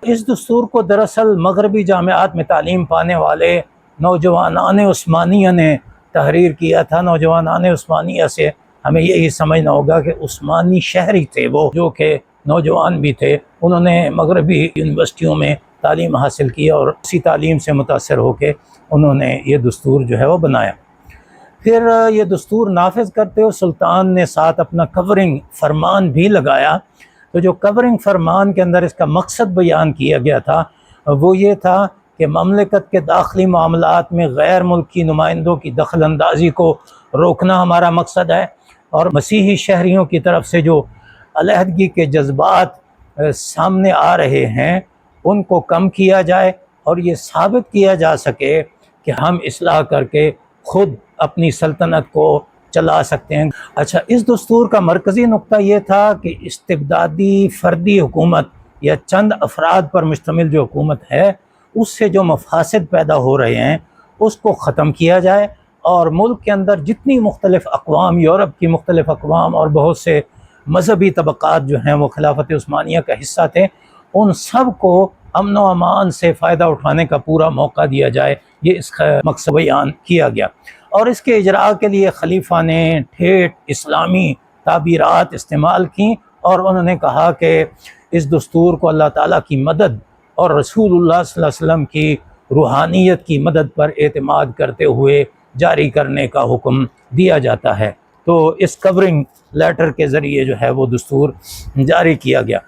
اس دستور کو دراصل مغربی جامعات میں تعلیم پانے والے نوجوانان عثمانیہ نے تحریر کیا تھا۔ نوجوانان عثمانیہ سے ہمیں یہی سمجھنا ہوگا کہ عثمانی شہری تھے وہ، جو کہ نوجوان بھی تھے۔ انہوں نے مغربی یونیورسٹیوں میں تعلیم حاصل کی اور اسی تعلیم سے متاثر ہو کے انہوں نے یہ دستور جو ہے وہ بنایا۔ پھر یہ دستور نافذ کرتے ہوئے سلطان نے ساتھ اپنا کورنگ فرمان بھی لگایا۔ تو جو کورنگ فرمان کے اندر اس کا مقصد بیان کیا گیا تھا وہ یہ تھا کہ مملکت کے داخلی معاملات میں غیر ملکی نمائندوں کی دخل اندازی کو روکنا ہمارا مقصد ہے، اور مسیحی شہریوں کی طرف سے جو علیحدگی کے جذبات سامنے آ رہے ہیں ان کو کم کیا جائے، اور یہ ثابت کیا جا سکے کہ ہم اصلاح کر کے خود اپنی سلطنت کو چلا سکتے ہیں۔ اچھا، اس دستور کا مرکزی نقطہ یہ تھا کہ استبدادی فردی حکومت یا چند افراد پر مشتمل جو حکومت ہے اس سے جو مفاسد پیدا ہو رہے ہیں اس کو ختم کیا جائے، اور ملک کے اندر جتنی مختلف اقوام، یورپ کی مختلف اقوام اور بہت سے مذہبی طبقات جو ہیں وہ خلافت عثمانیہ کا حصہ تھے، ان سب کو امن و امان سے فائدہ اٹھانے کا پورا موقع دیا جائے۔ یہ اس کا مقصد بیان کیا گیا، اور اس کے اجراء کے لیے خلیفہ نے ٹھیٹ اسلامی تعبیرات استعمال کیں، اور انہوں نے کہا کہ اس دستور کو اللہ تعالیٰ کی مدد اور رسول اللہ صلی اللہ علیہ وسلم کی روحانیت کی مدد پر اعتماد کرتے ہوئے جاری کرنے کا حکم دیا جاتا ہے۔ تو اس کورنگ لیٹر کے ذریعے جو ہے وہ دستور جاری کیا گیا۔